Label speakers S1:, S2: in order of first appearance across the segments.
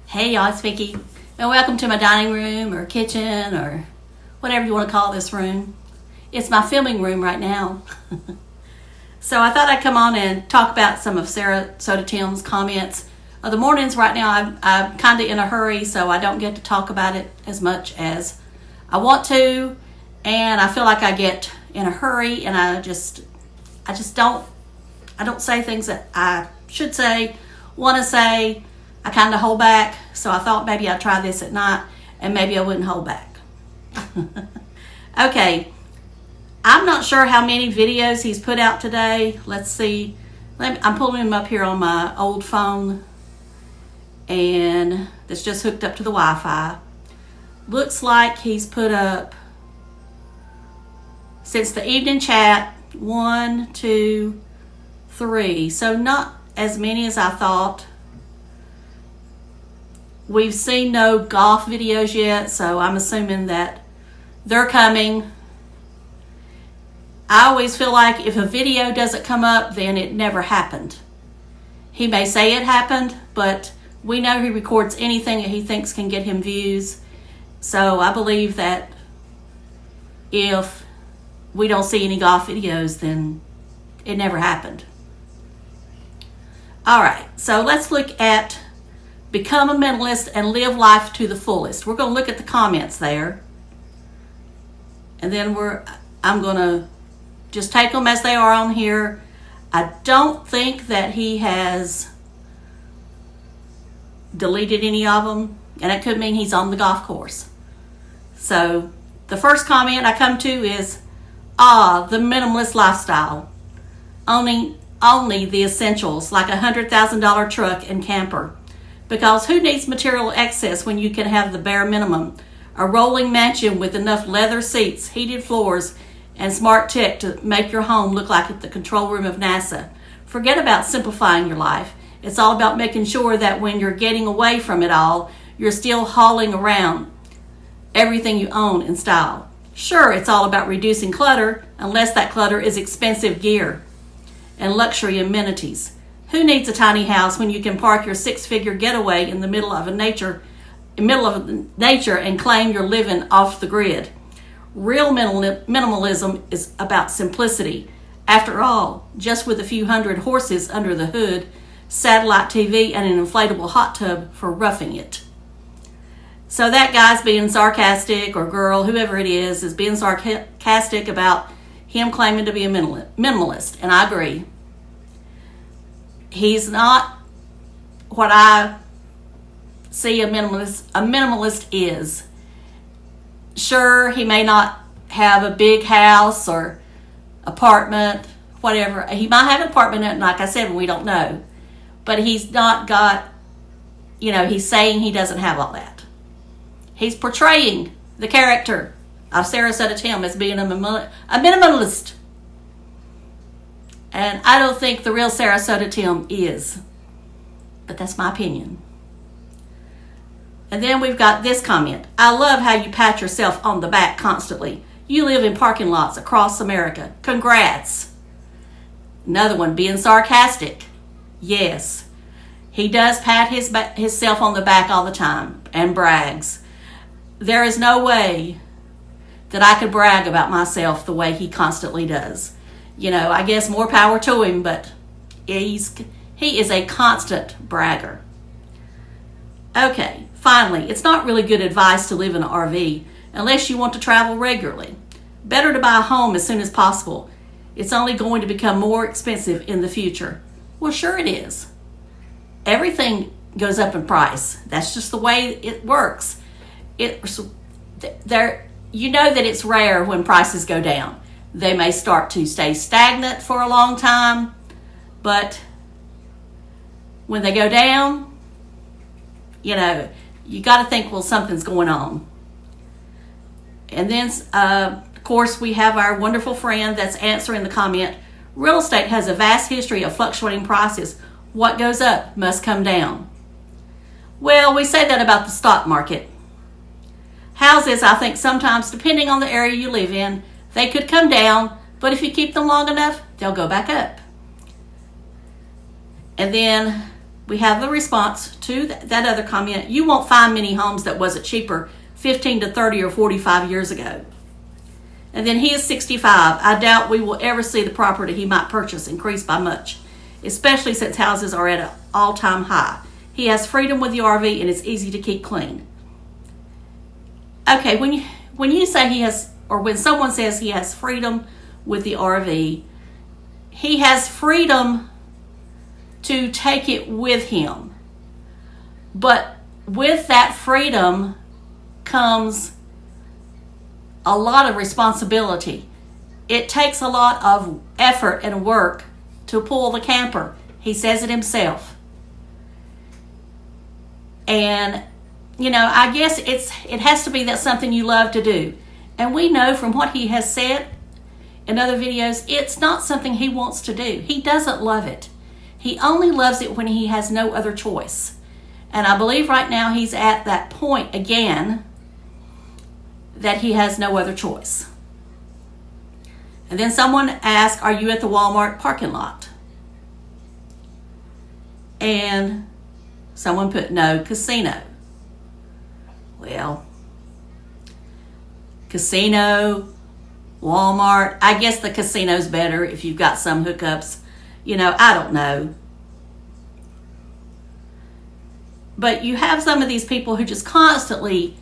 S1: Hey y'all, it's Vicki, and welcome to my dining room or kitchen or whatever you want to call this room. It's my filming room right now. So I thought I'd come on and talk about some of Sarasota Tim's comments. The mornings right now, I'm kind of in a hurry, so I don't get to talk about it as much as I want to, and I feel like I get in a hurry, and I don't say things that I should say, want to say. I kind of hold back, so I thought maybe I'd try this at night, and maybe I wouldn't hold back. Okay, I'm not sure how many videos he's put out today. Let's see. I'm pulling him up here on my old phone, and it's just hooked up to the Wi-Fi. Looks like he's put up, since the evening chat, 1, 2, 3. So not as many as I thought. We've seen no golf videos yet, so I'm assuming that they're coming. I always feel like if a video doesn't come up, then it never happened. He may say it happened, but we know he records anything that he thinks can get him views. So I believe that if we don't see any golf videos, then it never happened. All right, so let's look at become a minimalist and live life to the fullest. We're going to look at the comments there, and then I'm going to just take them as they are on here. I don't think that he has deleted any of them, and it could mean he's on the golf course. So the first comment I come to is, the minimalist lifestyle. Only the essentials, like $100,000 truck and camper. Because who needs material excess when you can have the bare minimum? A rolling mansion with enough leather seats, heated floors, and smart tech to make your home look like the control room of NASA. Forget about simplifying your life. It's all about making sure that when you're getting away from it all, you're still hauling around everything you own in style. Sure, it's all about reducing clutter, unless that clutter is expensive gear and luxury amenities. Who needs a tiny house when you can park your 6-figure getaway in the middle of nature and claim you're living off the grid? Real minimalism is about simplicity. After all, just with a few hundred horses under the hood, satellite TV, and an inflatable hot tub for roughing it. So that guy's being sarcastic, or girl, whoever it is being sarcastic about him claiming to be a minimalist, and I agree. He's not what I see a minimalist is. Sure, he may not have a big house or apartment, whatever. He might have an apartment, and like I said, we don't know. But he's not got, he's saying he doesn't have all that. He's portraying the character of Sarasota Tim as being a minimalist. And I don't think the real Sarasota Tim is. But that's my opinion. And then we've got this comment. I love how you pat yourself on the back constantly. You live in parking lots across America. Congrats. Another one, being sarcastic. Yes. He does pat himself on the back all the time and brags. There is no way that I could brag about myself the way he constantly does. I guess more power to him, but he is a constant bragger. Okay, finally, it's not really good advice to live in an RV unless you want to travel regularly. Better to buy a home as soon as possible. It's only going to become more expensive in the future. Well, sure it is. Everything goes up in price. That's just the way it works. You know that it's rare when prices go down. They may start to stay stagnant for a long time, but when they go down, you got to think, well, something's going on. And then, of course, we have our wonderful friend that's answering the comment. Real estate has a vast history of fluctuating prices. What goes up must come down. Well, we say that about the stock market. Houses, I think sometimes, depending on the area you live in, they could come down, but if you keep them long enough, they'll go back up. And then we have the response to that other comment. You won't find many homes that wasn't cheaper 15 to 30 or 45 years ago. And then he is 65. I doubt we will ever see the property he might purchase increase by much, especially since houses are at an all-time high. He has freedom with the RV and it's easy to keep clean. Okay, when you say he has, or when someone says he has freedom with the RV, he has freedom to take it with him. But with that freedom comes a lot of responsibility. It takes a lot of effort and work to pull the camper. He says it himself. And, you know, I guess it has to be that something you love to do. And we know from what he has said in other videos, it's not something he wants to do. He doesn't love it. He only loves it when he has no other choice. And I believe right now he's at that point again that he has no other choice. And then someone asked, are you at the Walmart parking lot? And someone put no, casino. Well, casino, Walmart. I guess the casino's better if you've got some hookups. You know, I don't know. But you have some of these people who just constantly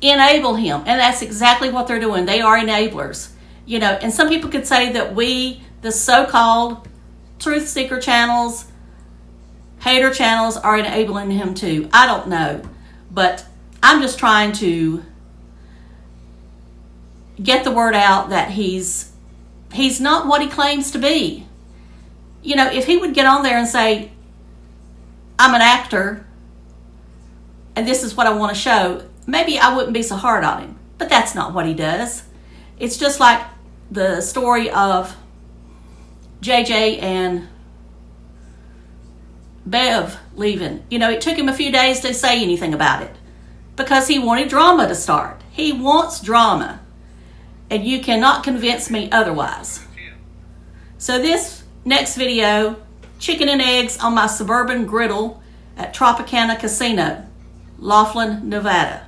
S1: enable him. And that's exactly what they're doing. They are enablers. You know, and some people could say that we, the so-called truth seeker channels, hater channels, are enabling him too. I don't know. But I'm just trying to get the word out that he's not what he claims to be. You know, if he would get on there and say, I'm an actor and this is what I want to show, maybe I wouldn't be so hard on him. But that's not what he does. It's just like the story of JJ and Bev leaving. You know, it took him a few days to say anything about it because he wanted drama to start. He wants drama. And you cannot convince me otherwise. So this next video, chicken and eggs on my suburban griddle at Tropicana Casino, Laughlin, Nevada.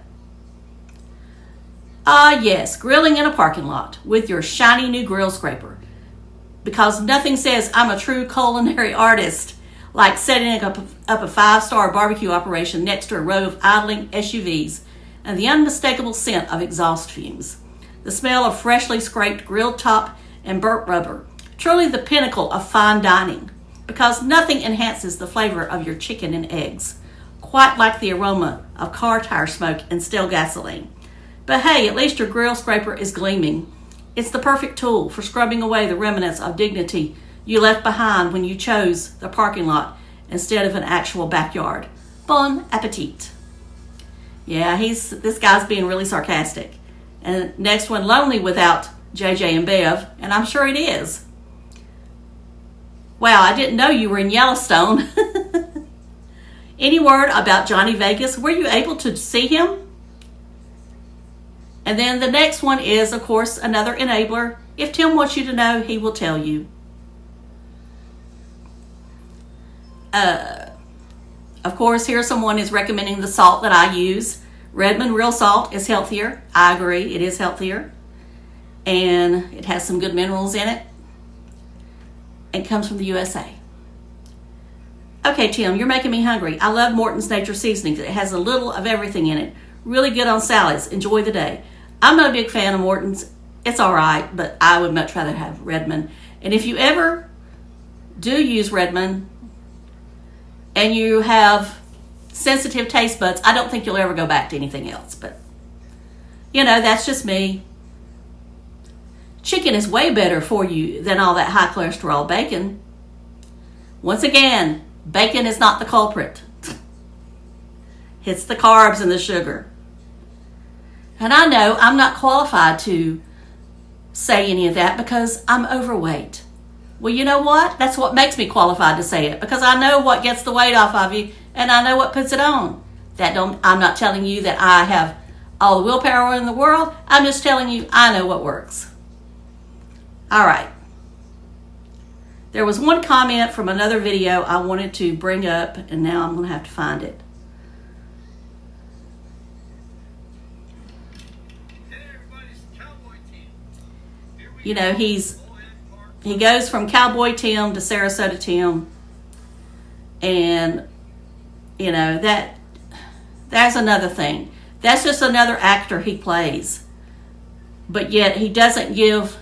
S1: Ah yes, grilling in a parking lot with your shiny new grill scraper. Because nothing says I'm a true culinary artist like setting up a 5-star barbecue operation next to a row of idling SUVs and the unmistakable scent of exhaust fumes. The smell of freshly scraped grilled top and burnt rubber. Truly the pinnacle of fine dining, because nothing enhances the flavor of your chicken and eggs, quite like the aroma of car tire smoke and stale gasoline. But hey, at least your grill scraper is gleaming. It's the perfect tool for scrubbing away the remnants of dignity you left behind when you chose the parking lot instead of an actual backyard. Bon appetit. Yeah, this guy's being really sarcastic. And next one, lonely without JJ and Bev, and I'm sure it is. Wow, I didn't know you were in Yellowstone. Any word about Johnny Vegas? Were you able to see him? And then the next one is, of course, another enabler. If Tim wants you to know, he will tell you. Of course, here someone is recommending the salt that I use. Redmond real salt is healthier. I agree, it is healthier. And it has some good minerals in it. It comes from the USA. Okay, Tim, you're making me hungry. I love Morton's Nature Seasonings. It has a little of everything in it. Really good on salads. Enjoy the day. I'm not a big fan of Morton's. It's all right, but I would much rather have Redmond. And if you ever do use Redmond and you have sensitive taste buds, I don't think you'll ever go back to anything else. But, you know, that's just me. Chicken is way better for you than all that high cholesterol bacon. Once again, bacon is not the culprit. It's the carbs and the sugar. And I know I'm not qualified to say any of that because I'm overweight. Well, you know what? That's what makes me qualified to say it, because I know what gets the weight off of you and I know what puts it on. I'm not telling you that I have all the willpower in the world. I'm just telling you I know what works. All right. There was one comment from another video I wanted to bring up, and now I'm going to have to find it. You know, he goes from Cowboy Tim to Sarasota Tim, and you know that's another thing. That's just another actor he plays, but yet he doesn't give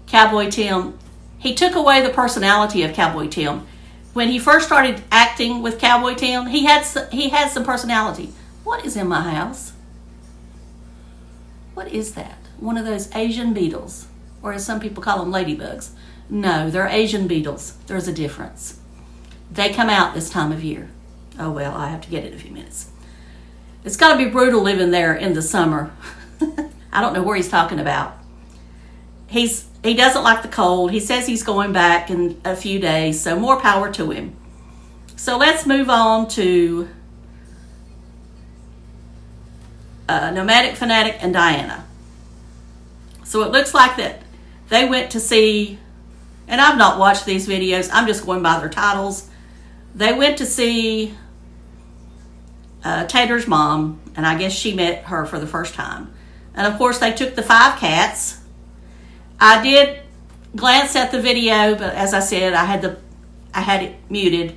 S1: Cowboy Tim. He took away the personality of Cowboy Tim. When he first started acting with Cowboy Tim, he had some personality. What is in my house? What is that? One of those Asian beetles, or as some people call them, ladybugs. No, they're Asian beetles. There's a difference. They come out this time of year. Oh well, I have to get it in a few minutes. It's got to be brutal living there in the summer. I don't know where he's talking about. He doesn't like the cold. He says he's going back in a few days, so more power to him. So let's move on to Nomadic Fanatic and Diana. So it looks like that they went to see, and I've not watched these videos, I'm just going by their titles. They went to see Tater's mom, and I guess she met her for the first time. And of course they took the 5 cats. I did glance at the video, but as I said, I had it muted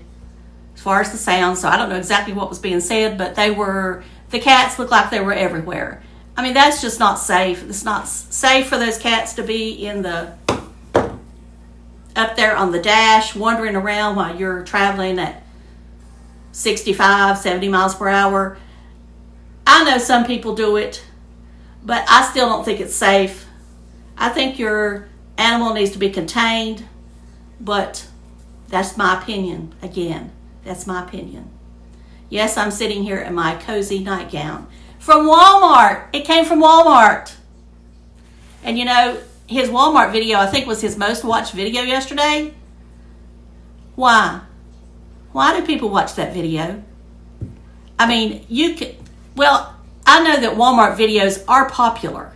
S1: as far as the sound, so I don't know exactly what was being said, but the cats looked like they were everywhere. I mean, that's just not safe. It's not safe for those cats to be up there on the dash, wandering around while you're traveling at 65, 70 miles per hour. I know some people do it, but I still don't think it's safe. I think your animal needs to be contained, but that's my opinion. Again, that's my opinion. Yes, I'm sitting here in my cozy nightgown from Walmart. It came from Walmart. And you know, his Walmart video, I think, was his most watched video yesterday. Why? Why do people watch that video? I mean, I know that Walmart videos are popular.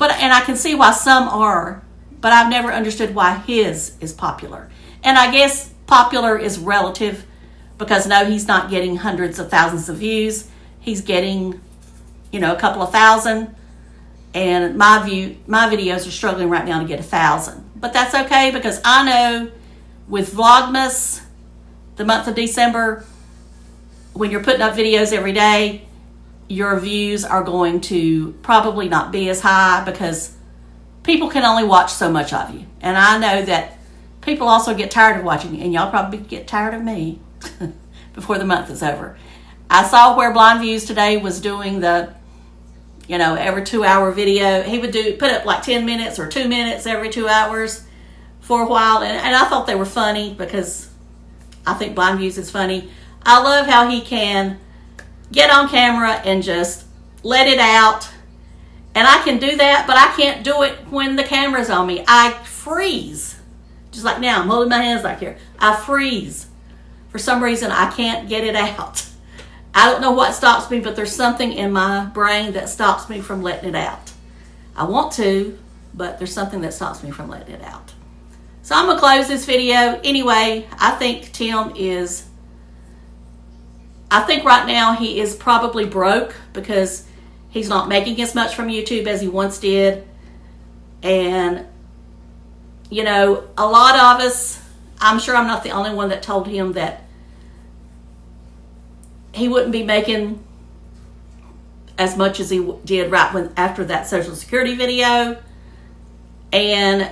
S1: And I can see why some are, but I've never understood why his is popular. And I guess popular is relative, because no, he's not getting hundreds of thousands of views. He's getting, a couple of thousand. And my videos are struggling right now to get 1,000. But that's okay, because I know with Vlogmas, the month of December, when you're putting up videos every day, your views are going to probably not be as high, because people can only watch so much of you. And I know that people also get tired of watching you, and y'all probably get tired of me before the month is over. I saw where Blind Views today was doing the, every 2-hour video. He would put up like 10 minutes or 2 minutes every 2 hours for a while. And I thought they were funny, because I think Blind Views is funny. I love how he can get on camera and just let it out. And I can do that, but I can't do it when the camera's on me. I freeze. Just like now, I'm holding my hands like here. I freeze. For some reason, I can't get it out. I don't know what stops me, but there's something in my brain that stops me from letting it out. I want to, but there's something that stops me from letting it out. So I'm going to close this video. Anyway, I think right now he is probably broke, because he's not making as much from YouTube as he once did. And, a lot of us, I'm sure I'm not the only one that told him that he wouldn't be making as much as he did after that Social Security video. And,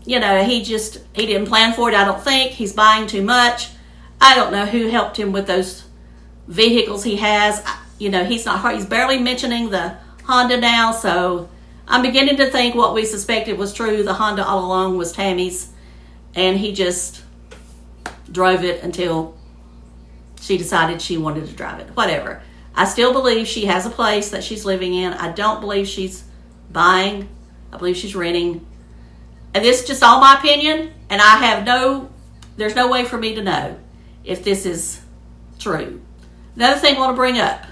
S1: he didn't plan for it, I don't think. He's buying too much. I don't know who helped him with those vehicles he has. He's barely mentioning the Honda now, so I'm beginning to think what we suspected was true. The Honda all along was Tammy's, and he just drove it until she decided she wanted to drive it. Whatever. I still believe she has a place that she's living in. I don't believe she's buying. I believe she's renting. And this is just all my opinion, and there's no way for me to know if this is true. Another thing I want to bring up.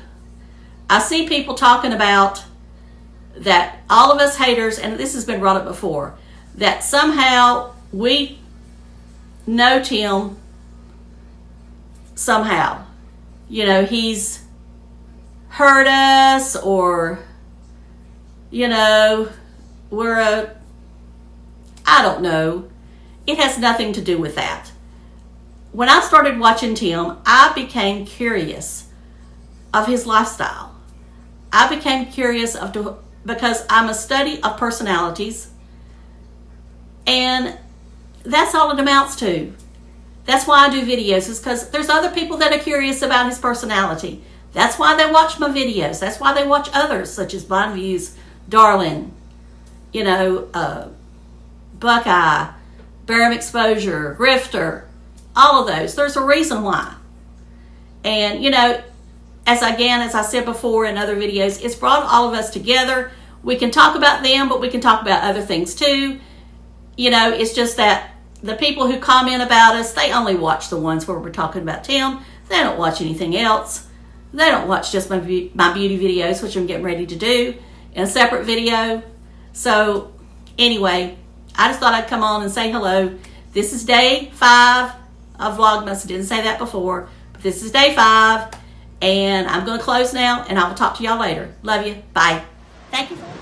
S1: I see people talking about that all of us haters, and this has been brought up before, that somehow we know Tim somehow. You know, he's hurt us, or, you know, I don't know. It has nothing to do with that. When I started watching Tim, I became curious of his lifestyle. I became curious because I'm a study of personalities, and that's all it amounts to. That's why I do videos, is because there's other people that are curious about his personality. That's why they watch my videos. That's why they watch others, such as Blind Views, Darlin, you know, Buckeye, Barum Exposure, Grifter, all of those. There's a reason why. And, you know, as I said before in other videos, it's brought all of us together. We can talk about them, but we can talk about other things too. You know, it's just that the people who comment about us, they only watch the ones where we're talking about Tim. They don't watch anything else. They don't watch just my beauty videos, which I'm getting ready to do in a separate video. So anyway, I just thought I'd come on and say hello. This is day 5 of Vlogmas. I didn't say that before, but this is day 5. And I'm going to close now, and I will talk to y'all later. Love you. Bye. Thank you.